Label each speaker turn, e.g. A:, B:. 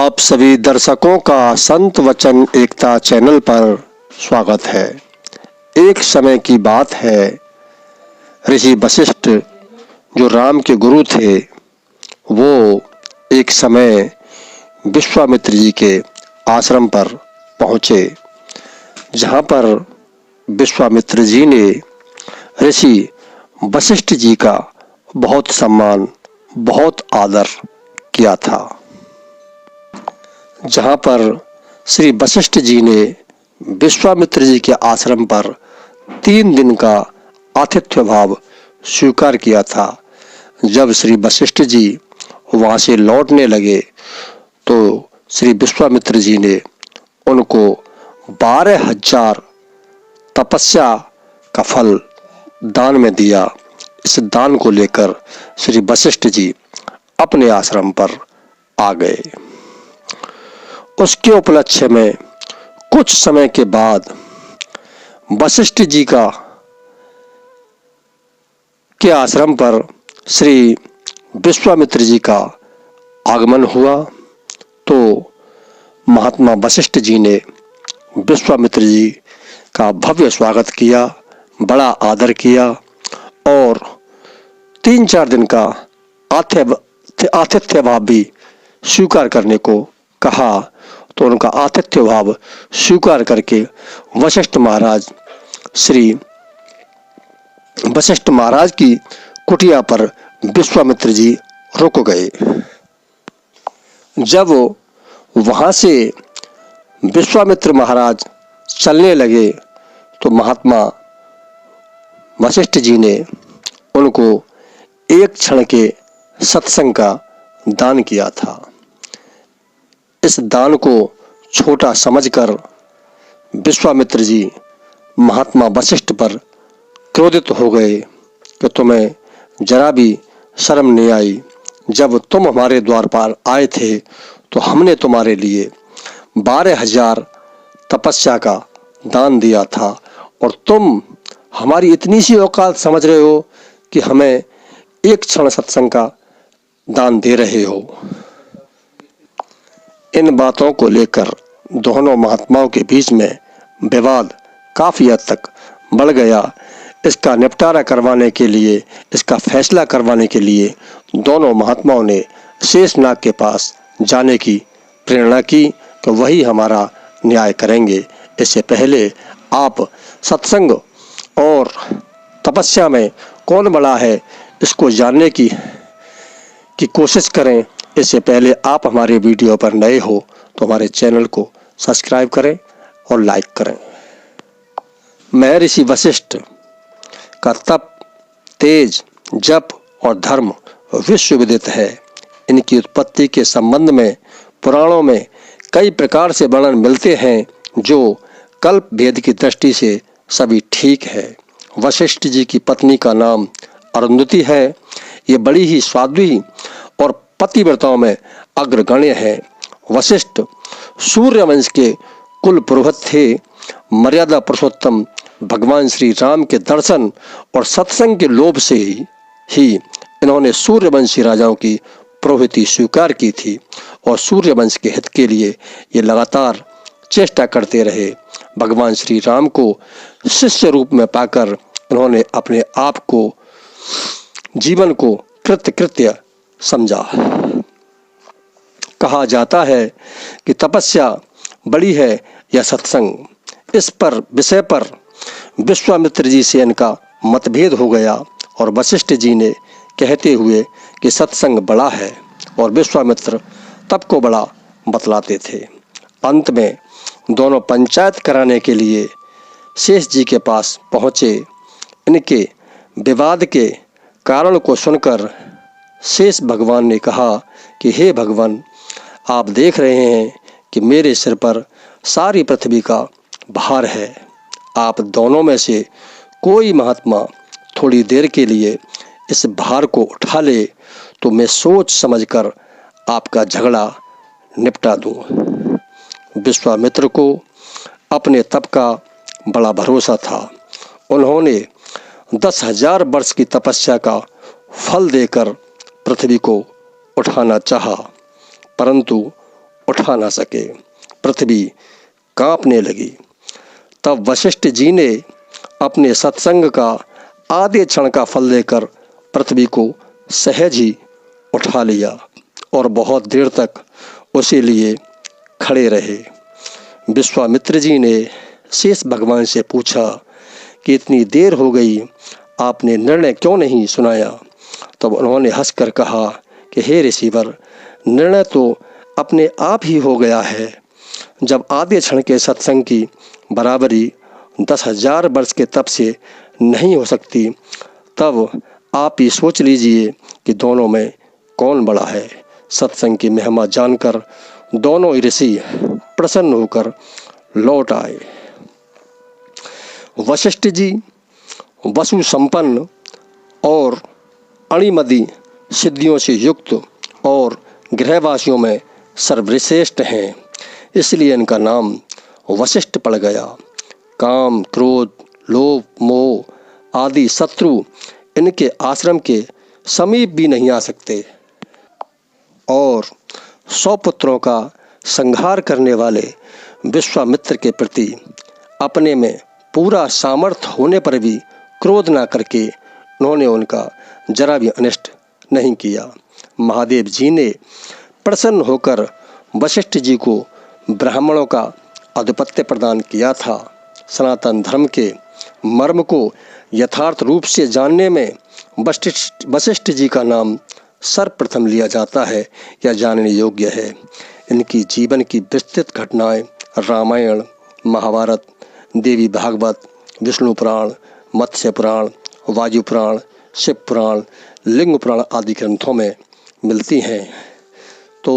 A: आप सभी दर्शकों का संत वचन एकता चैनल पर स्वागत है। एक समय की बात है, ऋषि वशिष्ठ जो राम के गुरु थे, वो एक समय विश्वामित्र जी के आश्रम पर पहुंचे, जहां पर विश्वामित्र जी ने ऋषि वशिष्ठ जी का बहुत सम्मान, बहुत आदर किया था। जहां पर श्री वशिष्ठ जी ने विश्वामित्र जी के आश्रम पर 3 दिन का आतिथ्य भाव स्वीकार किया था। जब श्री वशिष्ठ जी वहां से लौटने लगे तो श्री विश्वामित्र जी ने उनको 12,000 तपस्या का फल दान में दिया। इस दान को लेकर श्री वशिष्ठ जी अपने आश्रम पर आ गए। उसके उपलक्ष्य में कुछ समय के बाद वशिष्ठ जी के आश्रम पर श्री विश्वामित्र जी का आगमन हुआ। तो महात्मा वशिष्ठ जी ने विश्वामित्र जी का भव्य स्वागत किया, बड़ा आदर किया और 3-4 दिन का आतिथ्य भाव भी स्वीकार करने को कहा। तो उनका आतिथ्य भाव स्वीकार करके वशिष्ठ महाराज की कुटिया पर विश्वामित्र जी रुक गए। जब वहां से विश्वामित्र महाराज चलने लगे तो महात्मा वशिष्ठ जी ने उनको एक क्षण के सत्संग का दान किया था। इस दान को छोटा समझकर विश्वामित्र जी महात्मा वशिष्ठ पर क्रोधित हो गए कि तुम्हें जरा भी शर्म नहीं आई। जब तुम हमारे द्वार पर आए थे तो हमने तुम्हारे लिए 12,000 तपस्या का दान दिया था और तुम हमारी इतनी सी औकात समझ रहे हो कि हमें एक क्षण सत्संग का दान दे रहे हो। इन बातों को लेकर दोनों महात्माओं के बीच में विवाद काफी हद तक बढ़ गया। इसका निपटारा करवाने के लिए, इसका फैसला करवाने के लिए दोनों महात्माओं ने शेषनाग के पास जाने की प्रेरणा की कि वही हमारा न्याय करेंगे। इससे पहले आप सत्संग और तपस्या में कौन बड़ा है, इसको जानने की कोशिश करें। इससे पहले आप हमारे वीडियो पर नए हो तो हमारे चैनल को सब्सक्राइब करें और लाइक करें। महर्षि वशिष्ठ का तप, तेज, जप और धर्म विश्व विदित है। इनकी उत्पत्ति के संबंध में पुराणों में कई प्रकार से वर्णन मिलते हैं, जो कल्प भेद की दृष्टि से सभी ठीक है। वशिष्ठ जी की पत्नी का नाम अरुंधति है। ये बड़ी ही साध्वी और पतिव्रताओं में अग्रगण्य है। वशिष्ठ सूर्यवंश के कुल पुरोहित थे। मर्यादा पुरुषोत्तम भगवान श्री राम के दर्शन और सत्संग के लोभ से ही इन्होंने सूर्यवंशी राजाओं की पुरोहिती स्वीकार की थी और सूर्यवंश के हित के लिए ये लगातार चेष्टा करते रहे। भगवान श्री राम को शिष्य रूप में पाकर इन्होंने अपने आप को, जीवन को कृत्य समझा। कहा जाता है कि तपस्या बड़ी है या सत्संग, इस विषय पर विश्वामित्र जी से इनका मतभेद हो गया और वशिष्ठ जी ने कहते हुए कि सत्संग बड़ा है और विश्वामित्र तप को बड़ा बतलाते थे। अंत में दोनों पंचायत कराने के लिए शेष जी के पास पहुँचे। इनके विवाद के कारण को सुनकर शेष भगवान ने कहा कि हे भगवान, आप देख रहे हैं कि मेरे सिर पर सारी पृथ्वी का भार है। आप दोनों में से कोई महात्मा थोड़ी देर के लिए इस भार को उठा ले तो मैं सोच समझकर आपका झगड़ा निपटा दूं। विश्वामित्र को अपने तप का बड़ा भरोसा था। उन्होंने 10,000 वर्ष की तपस्या का फल देकर पृथ्वी को उठाना चाहा, परंतु उठा ना सके। पृथ्वी कांपने लगी। तब वशिष्ठ जी ने अपने सत्संग का आधे क्षण का फल लेकर पृथ्वी को सहज ही उठा लिया और बहुत देर तक उसे लिए खड़े रहे। विश्वामित्र जी ने शेष भगवान से पूछा कि इतनी देर हो गई, आपने निर्णय क्यों नहीं सुनाया? तब उन्होंने हंसकर कहा कि हे ऋषिवर, निर्णय तो अपने आप ही हो गया है। जब आधे क्षण के सत्संग की बराबरी 10,000 वर्ष के तप से नहीं हो सकती, तब आप ही सोच लीजिए कि दोनों में कौन बड़ा है। सत्संग की महिमा जानकर दोनों ऋषि प्रसन्न होकर लौट आए। वशिष्ठ जी वसु संपन्न और अणिमदि सिद्धियों से युक्त और गृहवासियों में सर्वश्रेष्ठ हैं, इसलिए इनका नाम वशिष्ठ पड़ गया। काम, क्रोध, लोभ, मोह आदि शत्रु इनके आश्रम के समीप भी नहीं आ सकते और 100 पुत्रों का संहार करने वाले विश्वामित्र के प्रति अपने में पूरा सामर्थ्य होने पर भी क्रोध ना करके उन्होंने उनका जरा भी अनिष्ट नहीं किया। महादेव जी ने प्रसन्न होकर वशिष्ठ जी को ब्राह्मणों का आधिपत्य प्रदान किया था। सनातन धर्म के मर्म को यथार्थ रूप से जानने में वशिष्ठ जी का नाम सर्वप्रथम लिया जाता है या जानने योग्य है। इनकी जीवन की विस्तृत घटनाएं रामायण, महाभारत, देवी भागवत, विष्णु पुराण, मत्स्य पुराण, वायु पुराण, शिव पुराण, लिंग पुराण आदि ग्रंथों में मिलती हैं। तो